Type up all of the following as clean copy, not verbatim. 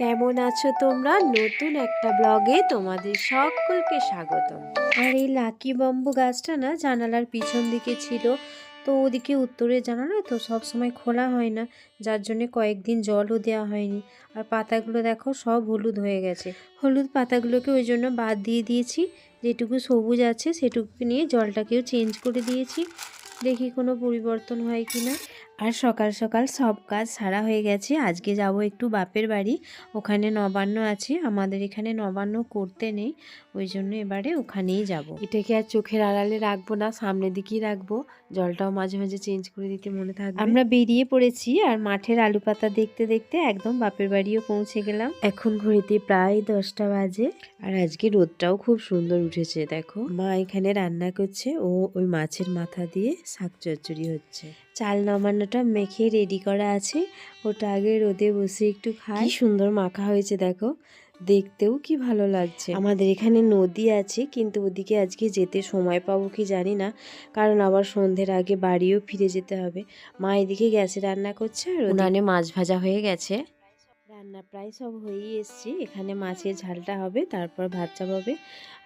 কেমন আছো তোমরা? নতুন একটা ব্লগে তোমাদের সকলকে স্বাগতম। আর এই লাকি বাম্বু গাছটা না জানালার পিছন দিকে ছিল, তো ওদিকে উত্তরের জানালা তো সব সময় খোলা হয় না, যার জন্য কয়েকদিন জলও দেওয়া হয়নি। আর পাতাগুলো দেখো সব হলুদ হয়ে গেছে, হলুদ পাতাগুলোকে ওই জন্য বাদ দিয়ে দিয়েছি। যেটুকু সবুজ আছে সেটুকু নিয়ে জলটাকেও চেঞ্জ করে দিয়েছি, দেখি কোনো পরিবর্তন হয় কি না। আর সকাল সকাল সব কাজ সারা হয়ে গেছে। আজকে যাব একটু বাপের বাড়ি, ওখানে নবান্ন আছে। আমাদের এখানে নবান্ন করতে নেই, ওই জন্য এবারে ওখানেই যাব। এটাকে আর চোখের আড়ালে রাখবো না, সামনের দিকেই রাখবো। জলটাও মাঝে মাঝে চেঞ্জ করে দিতে মনে থাকবে। আমরা বেরিয়ে পড়েছি আর মাঠের আলু পাতা দেখতে দেখতে একদম বাপের বাড়িও পৌঁছে গেলাম। এখন ঘড়িতে প্রায় 10টা বাজে। আর আজকে রোদটাও খুব সুন্দর উঠেছে, দেখো মা এখানে রান্না করছে, ও ওই মাছের মাথা দিয়ে শাক চচ্চড়ি হচ্ছে। চাল নামানোটা মেখে রেডি করা আছে, ওটা আগে রোদে বসে একটু খাই। কি সুন্দর মাখা হয়েছে দেখো, দেখতেও কি ভালো লাগছে। আমাদের এখানে নদী আছে, কিন্তু ওদিকে আজকে যেতে সময় পাবো কি জানি না, কারণ আবার সন্ধ্যের আগে বাড়িও ফিরে যেতে হবে। মা এদিকে গ্যাসে রান্না করছে আর উনানে মাছ ভাজা হয়ে গেছে। রান্না প্রায় সব হয়েই এসছি। এখানে মাছের ঝালটা হবে, তারপর ভাত চাপাবে।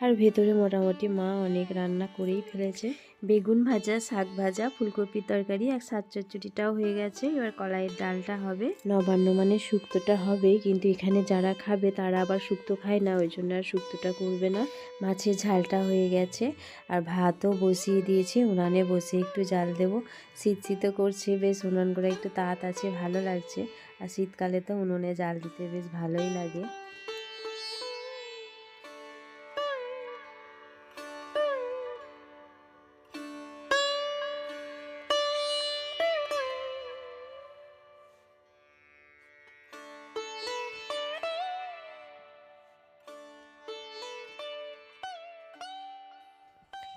আর ভেতরে মোটামুটি মা অনেক রান্না করেই ফেলেছে। বেগুন ভাজা, শাক ভাজা, ফুলকপির তরকারি আর শাক চচ্চড়িটাও হয়ে গেছে। এবার কলাইয়ের ডালটা হবে। নবান্ন মানে শুক্তোটা হবে, কিন্তু এখানে যারা খাবে তারা আবার শুক্তো খায় না, ওই জন্য আর শুক্তোটা করবে না। মাছের ঝালটা হয়ে গেছে আর ভাতও বসিয়ে দিয়েছি। উনানে বসে একটু জাল দেবো। শীত শীতও করছে, বেশ উনান করে একটু তাত আছে, ভালো লাগছে। আর শীতকালে তো উনুনে জাল দিতে বেশ ভালোই লাগে।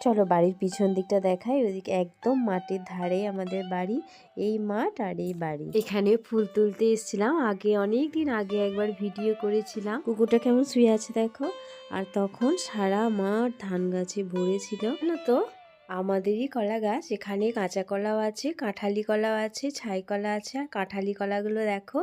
চলো বাড়ির পিছন দিকটা দেখাই। ওইদিকে একদম মাঠের ধারে আমাদের বাড়ি, এই মাঠ আর এই বাড়ি। এখানে ফুল তুলতে এসেছিলাম আগে, অনেক দিন আগে একবার ভিডিও করেছিলাম। কুকুরটা কেমন শুয়ে আছে দেখো। আর তখন সারা মাঠ ধান গাছে ভরেছিল না। তো আমাদেরই কলা গাছ, এখানে কাঁচা কলাও আছে, কাঁঠালি কলাও আছে, ছাই কলা আছে। আর কাঁঠালি কলাগুলো দেখো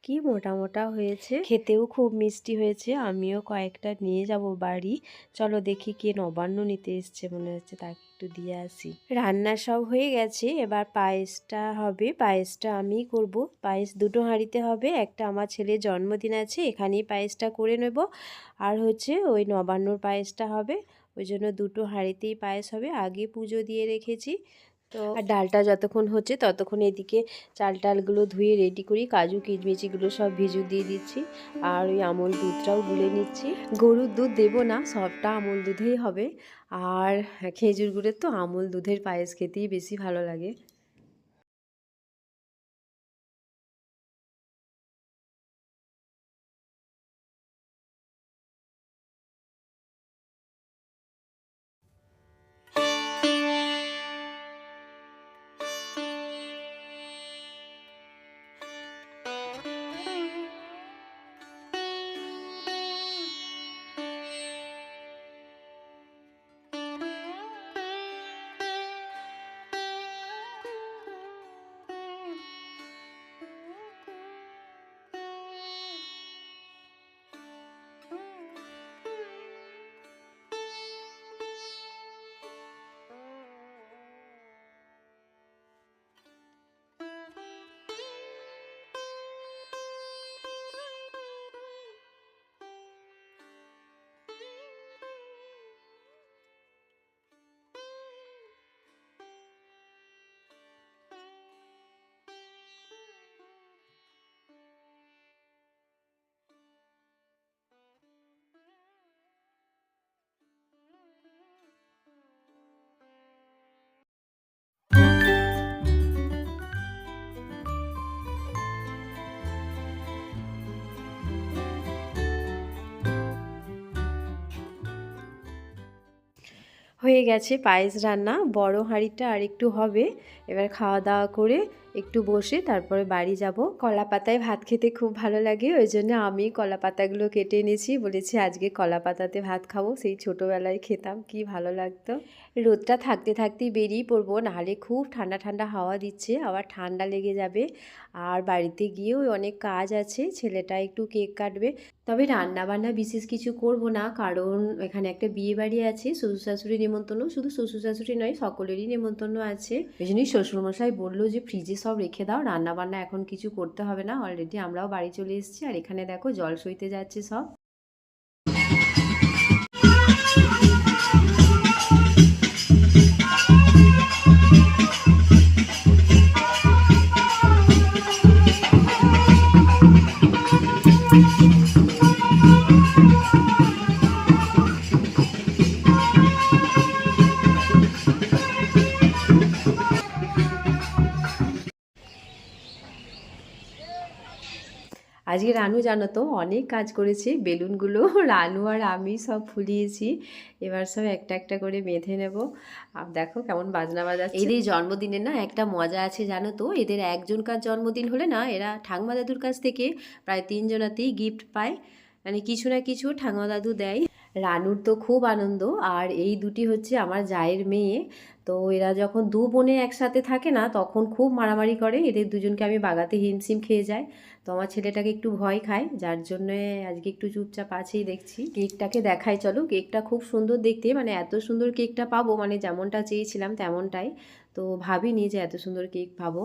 কি মোটা মোটা হয়েছে, খেতেও খুব মিষ্টি হয়েছে। আমিও কয়েকটা নিয়ে যাব বাড়ি। চলো দেখি কে নবান্ন নিতে এসছে, মনে হচ্ছে তাকে একটু দিয়ে আসি। রান্না সব হয়ে গেছে, এবার পায়েসটা হবে। পায়েসটা আমিই করব। পায়েস দুটো হাঁড়িতে হবে, একটা আমার ছেলের জন্মদিন আছে, এখানেই পায়েসটা করে নেব। আর হচ্ছে ওই নবান্নর পায়েসটা হবে, ওই জন্য দুটো হাঁড়িতেই পায়েস হবে। আগে পুজো দিয়ে রেখেছি। তো আর ডালটা যতক্ষণ হচ্ছে ততক্ষণ এদিকে চাল টালগুলো ধুয়ে রেডি করি, কাজু কিচমিচিগুলো সব ভিজু দিয়ে দিচ্ছি। আর ওই আমল দুধটাও গুলে নিচ্ছি। গরুর দুধ দেবো না, সবটা আমল দুধেই হবে। আর খেজুর গুড়ের তো আমল দুধের পায়েস খেতেই বেশি ভালো লাগে। হয়ে গেছে পায়েস রান্না, বড় হাঁড়িটা আর একটু হবে। এবার খাওয়া দাওয়া করে একটু বসে তারপরে বাড়ি যাব। কলা পাতায় ভাত খেতে খুব ভালো লাগে, ওই জন্য আমি কলা পাতাগুলো কেটে এনেছি, বলেছি আজকে কলা পাতাতে ভাত খাবো। সেই ছোটোবেলায় খেতাম, কি ভালো লাগতো। রোদটা থাকতে থাকতেই বেরিয়ে পড়বো, নাহলে খুব ঠান্ডা ঠান্ডা হাওয়া দিচ্ছে, আবার ঠান্ডা লেগে যাবে। আর বাড়িতে গিয়েও অনেক কাজ আছে, ছেলেটা একটু কেক কাটবে। তবে রান্না বান্না বিশেষ কিছু করব না, কারণ এখানে একটা বিয়ে বাড়ি আছে, শ্বশুর শাশুড়ি নেমন্তন্ন, শুধু শ্বশুর শাশুড়ি নয় সকলেরই নেমন্তন্ন আছে। ওই জন্যই শ্বশুরমশাই বললো যে ফ্রিজে সব রেখে দাও, রান্না বান্না এখন কিছু করতে হবে না, অলরেডি আমরাও বাড়ি চলে এসেছি। আর এখানে দেখো জল সইতে যাচ্ছে সব। আজকে রানু জানো তো অনেক কাজ করেছে, বেলুনগুলো রানু আর আমি সব ফুলিয়েছি। এবার সব একটা একটা করে বেঁধে নেব। আর দেখো কেমন বাজনা বাজাচ্ছে। এদের জন্মদিনে না একটা মজা আছে জানো তো, এদের একজনকার জন্মদিন হলে না এরা ঠাকুমা দাদুর কাছ থেকে প্রায় 3 জনাতেই গিফট পায়, মানে কিছু না কিছু ঠাকুমা দাদু দেয়। রানুর তো খুব আনন্দ। আর এই দুটি হচ্ছে আমার জায়ের মেয়ে। তো এরা যখন দু বোনে একসাথে থাকে না তখন খুব মারামারি করে, এদের দুজনকে আমি বাগাতে হিমশিম খেয়ে যাই। তো আমার ছেলেটাকে একটু ভয় খায়, যার জন্য আজকে একটু চুপচাপ আছেই দেখছি। কেকটাকে দেখাই চলো, কেকটা খুব সুন্দর দেখতে, মানে এত সুন্দর কেকটা পাবো মানে যেমনটা চেয়েছিলাম তেমনটাই। তো ভাবিনি যে এত সুন্দর কেক পাবো।